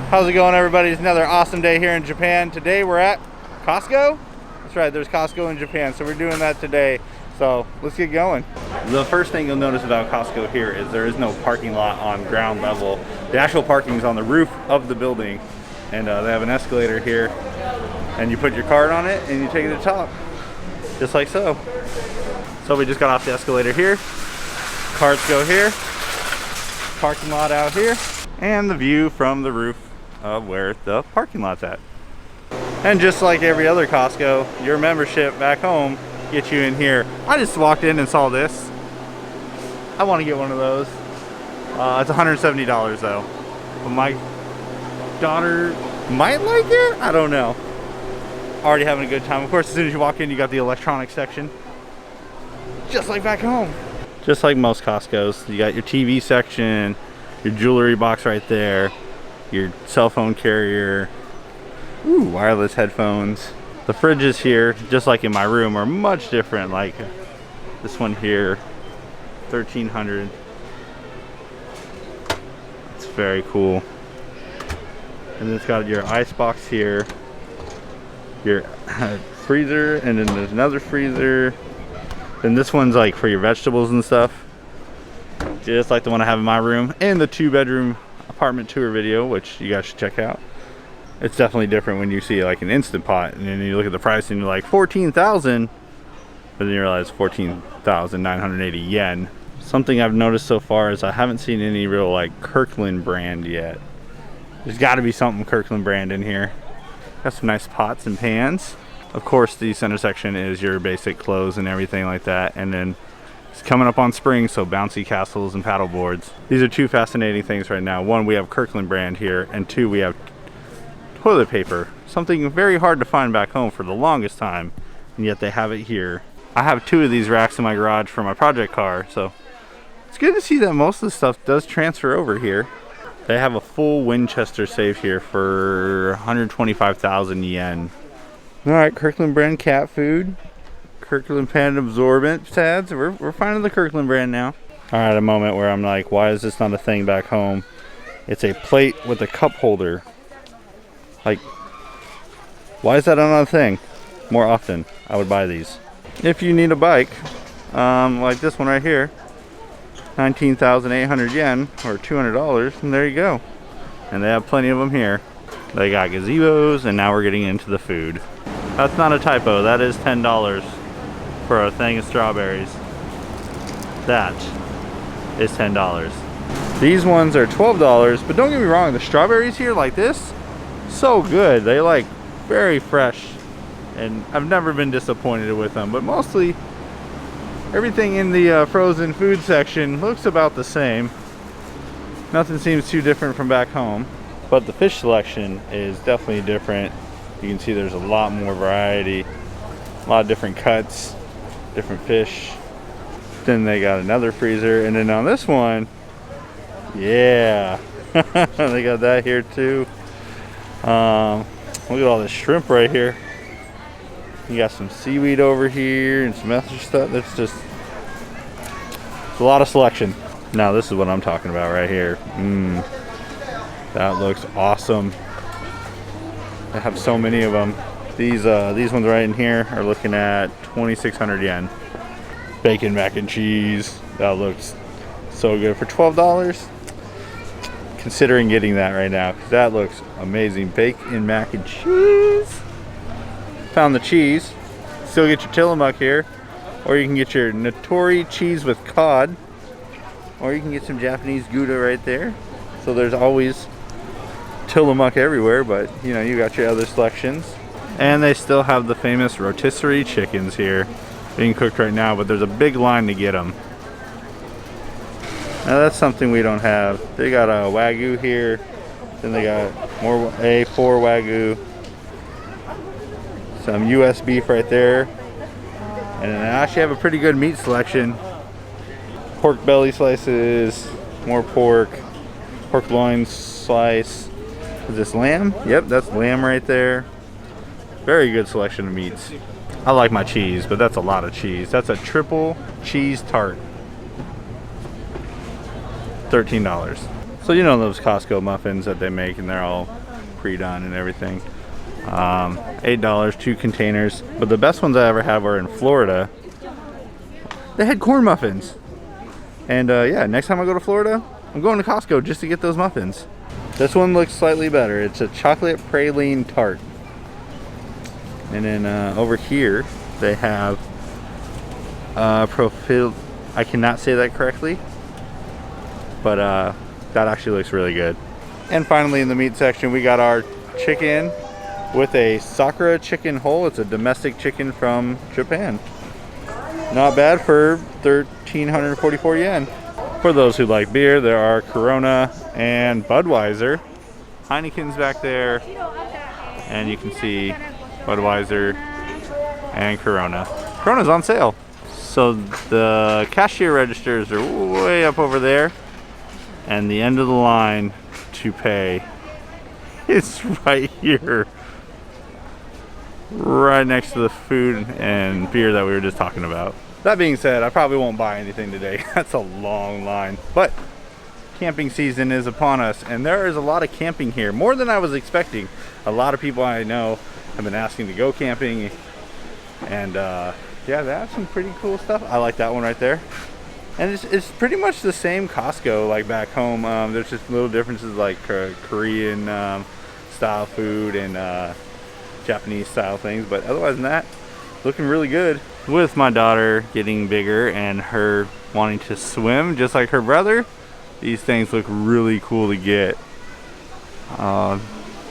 How's it going, everybody? It's another awesome day here in Japan. Today we're at Costco. That's right, there's Costco in Japan, so we're doing that today. So let's get going. The first thing you'll notice about Costco here is there is no parking lot on ground level. The actual parking is on the roof of the building, and they have an escalator here, and you put your card on it and you take it to the top, just like so. So we just got off the escalator here. Cards go here, parking lot out here, and the view from the roof of where the parking lot's at. And just like every other Costco, your membership back home gets you in here. I just walked in and saw this. I want to get one of those. It's $170 though. But my daughter might like it. I don't know. Already having a good time. Of course, as soon as you walk in, you got the electronics section. Just like back home. Just like most Costco's, you got your TV section, your jewelry box right there, your cell phone carrier, ooh, wireless headphones. The fridges here, just like in my room, are much different. Like this one here, 1300. It's very cool. And it's got your ice box here, your freezer, and then there's another freezer. Then this one's like for your vegetables and stuff, just like the one I have in my room, and the 2-bedroom apartment tour video, which you guys should check out. It's definitely different when you see like an Instant Pot and then you look at the price and you're like 14,000, but then you realize 14,980 yen. Something I've noticed so far is I haven't seen any real like Kirkland brand yet. There's got to be something Kirkland brand in here. Got some nice pots and pans. Of course, the center section is your basic clothes and everything like that, and then it's coming up on spring, so bouncy castles and paddle boards. These are two fascinating things right now. One, we have Kirkland brand here, and two, we have toilet paper, something very hard to find back home for the longest time, and yet they have it here. I have 2 of these racks in my garage for my project car, so it's good to see that most of the stuff does transfer over here. They have a full Winchester safe here for 125,000 yen. All right, Kirkland brand cat food, Kirkland brand absorbent pads. We're finding the Kirkland brand now. All right, a moment where I'm like, why is this not a thing back home? It's a plate with a cup holder. Like, why is that not a thing? More often, I would buy these. If you need a bike, like this one right here, 19,800 yen, or $200, and there you go. And they have plenty of them here. They got gazebos, and now we're getting into the food. That's not a typo, that is $10 for a thing of strawberries. That is $10. These ones are $12, but don't get me wrong, the strawberries here like this, so good. They like very fresh, and I've never been disappointed with them. But mostly everything in the frozen food section looks about the same. Nothing seems too different from back home, but the fish selection is definitely different. You can see there's a lot more variety, a lot of different cuts, different fish. Then they got another freezer, and then on this one, yeah, they got that here too. Look at all this shrimp right here. You got some seaweed over here and some other stuff. That's just, it's a lot of selection. Now this is what I'm talking about right here. That looks awesome. They have so many of them. These ones right in here are looking at 2,600 yen. Bacon mac and cheese. That looks so good for $12. Considering getting that right now, because that looks amazing. Bacon mac and cheese. Found the cheese. Still get your Tillamook here, or you can get your Natori cheese with cod, or you can get some Japanese Gouda right there. So there's always Tillamook everywhere, but you know, you got your other selections. And they still have the famous rotisserie chickens here being cooked right now, but there's a big line to get them. Now that's something we don't have. They got a Wagyu here, then they got more A4 Wagyu, some US beef right there, and then I actually have a pretty good meat selection. Pork belly slices, more pork loin slice. Is this lamb? Yep, that's lamb right there. Very good selection of meats. I like my cheese, but that's a lot of cheese. That's a triple cheese tart. $13. So you know those Costco muffins that they make, and they're all pre-done and everything. $8, 2 containers. But the best ones I ever had were in Florida. They had corn muffins. And yeah, next time I go to Florida, I'm going to Costco just to get those muffins. This one looks slightly better. It's a chocolate praline tart. And then over here, they have profil. I cannot say that correctly, but that actually looks really good. And finally, in the meat section, we got our chicken with a Sakura chicken whole. It's a domestic chicken from Japan. Not bad for 1,344 yen. For those who like beer, there are Corona and Budweiser. Heineken's back there, and you can see Budweiser and Corona. Corona's on sale. So the cashier registers are way up over there, and the end of the line to pay is right here, right next to the food and beer that we were just talking about. That being said, I probably won't buy anything today. That's a long line, but camping season is upon us, and there is a lot of camping here, more than I was expecting. A lot of people I know have been asking to go camping, and yeah, they have some pretty cool stuff. I like that one right there. And it's pretty much the same Costco like back home. There's just little differences like Korean style food and Japanese style things, but otherwise than that, looking really good. With my daughter getting bigger and her wanting to swim just like her brother, these things look really cool to get.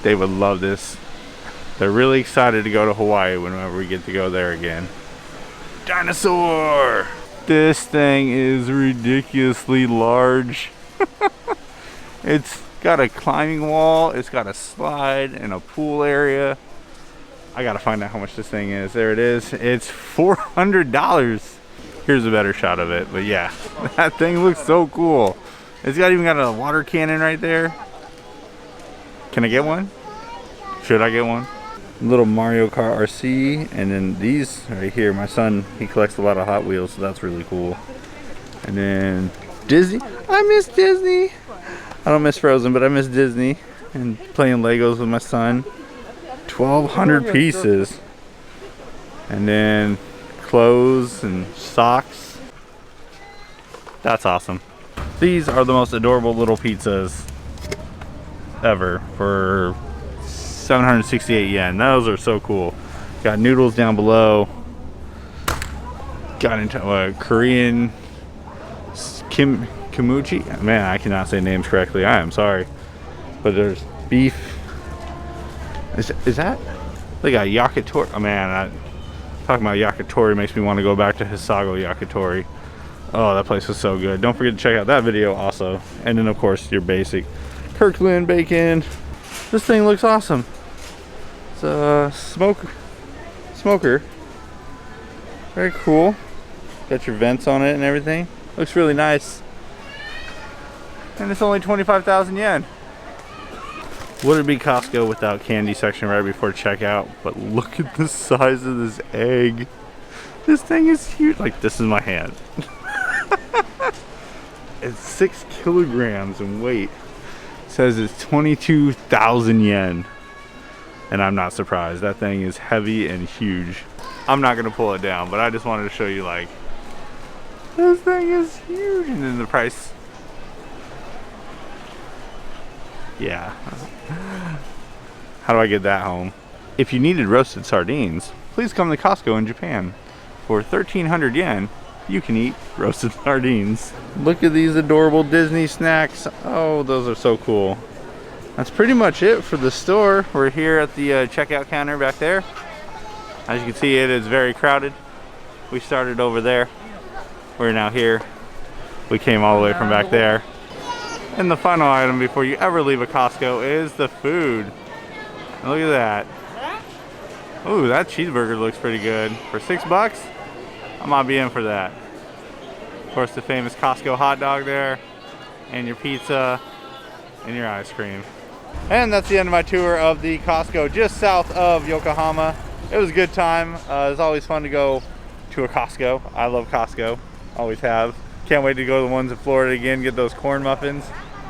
They would love this. They're really excited to go to Hawaii whenever we get to go there again. Dinosaur! This thing is ridiculously large. It's got a climbing wall, it's got a slide and a pool area. I gotta find out how much this thing is. There it is. It's $400. Here's a better shot of it, but yeah, that thing looks so cool. It's even got a water cannon right there. Can I get one? Should I get one? Little Mario Kart RC, and then these right here. My son, he collects a lot of Hot Wheels, so that's really cool. And then Disney. I miss Disney. I don't miss Frozen, but I miss Disney and playing Legos with my son. 1,200 pieces. And then clothes and socks. That's awesome. These are the most adorable little pizzas ever for 768 yen. Those are so cool. Got noodles down below. Got into a Korean kimuchi. Man, I cannot say names correctly. I am sorry. But there's beef. Is that? They got yakitori. Oh man, talking about yakitori makes me want to go back to Hisago Yakitori. Oh, that place was so good. Don't forget to check out that video also. And then of course your basic Kirkland bacon. This thing looks awesome. It's a smoker. Very cool. Got your vents on it and everything. Looks really nice. And it's only 25,000 yen. Wouldn't be Costco without candy section right before checkout, but look at the size of this egg. This thing is huge. Like, this is my hand. It's 6 kilograms in weight. It says it's 22,000 yen. And I'm not surprised. That thing is heavy and huge. I'm not gonna pull it down, but I just wanted to show you, like, this thing is huge. And then the price. Yeah. How do I get that home? If you needed roasted sardines, please come to Costco in Japan. For 1,300 yen, you can eat roasted sardines. Look at these adorable Disney snacks. Oh, those are so cool. That's pretty much it for the store. We're here at the checkout counter back there. As you can see, it is very crowded. We started over there. We're now here. We came all the way from back there. And the final item before you ever leave a Costco is the food. Look at that. Ooh, that cheeseburger looks pretty good. For $6, I might be in for that. Of course, the famous Costco hot dog there, and your pizza, and your ice cream. And that's the end of my tour of the Costco just south of Yokohama. It was a good time. It's always fun to go to a Costco. I love Costco, always have. Can't wait to go to the ones in Florida again, get those corn muffins.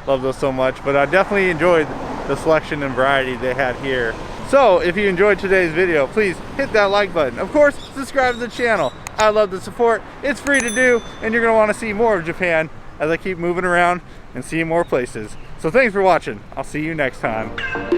Love those so much. But I definitely enjoyed the selection and variety they had here. So if you enjoyed today's video, please hit that like button. Of course, subscribe to the channel. I love the support. It's free to do, and you're gonna wanna see more of Japan as I keep moving around and seeing more places. So thanks for watching. I'll see you next time.